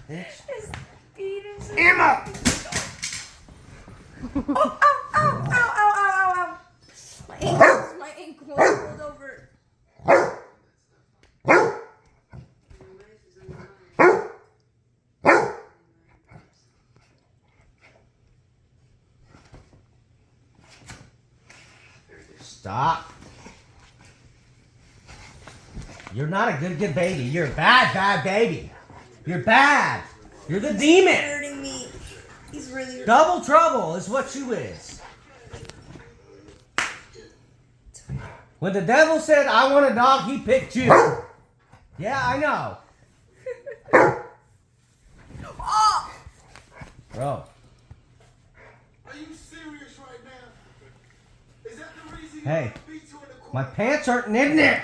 bitch. His feet are so Emma! Oh, ow, ow, ow, ow, ow, ow, ow. My ankle rolled over. Stop. You're not a good baby. You're a bad baby. You're bad. You're the demon. He's hurting me. He's really hurting. Double trouble is what you is. When the devil said, I want a dog, he picked you. Yeah, I know. Oh! Bro. Are you serious right now? Is that the reason Hey, you beat you in the my corner? pants aren't nib-nib.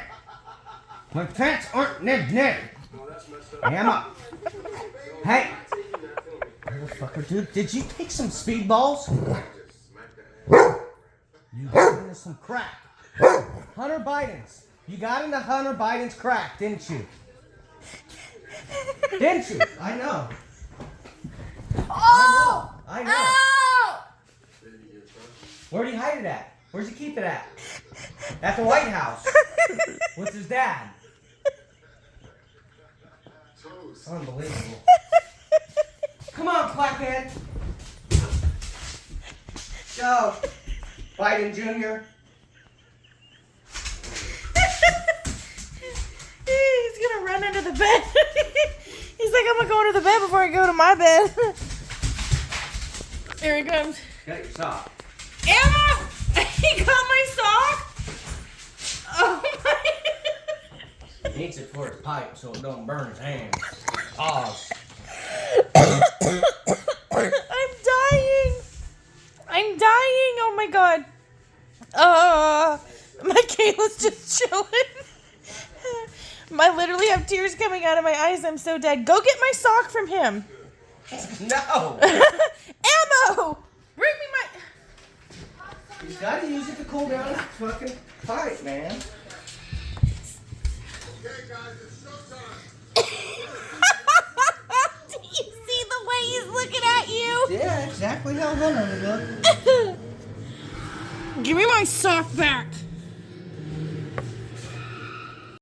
My pants aren't nib-nib. Emma. Hey. Motherfucker, dude, did you take some speedballs? You got into some crack. Hunter Biden's. You got into Hunter Biden's crack, didn't you? Didn't you? I know. Oh! I know. Ow! Where'd he hide it at? Where's he keep it at? At the White House. With his dad. Unbelievable. Come on, quackhead. Go. Biden Jr. He's gonna run under the bed. He's like, I'm gonna go under the bed before I go to my bed. Here he comes. Got your sock. Emma! He got my sock? Oh my. He needs it for his pipe so it don't burn his hands. Pause. I'm dying. I'm dying. Oh my god. My Kayla's just chilling. I literally have tears coming out of my eyes. I'm so dead. Go get my sock from him. No. Ammo! Bring me my... You gotta use it to cool down his fucking pipe, man. Okay, guys, it's showtime. Do you see the way he's looking at you? Yeah, exactly how Hunter would look. Give me my sock back.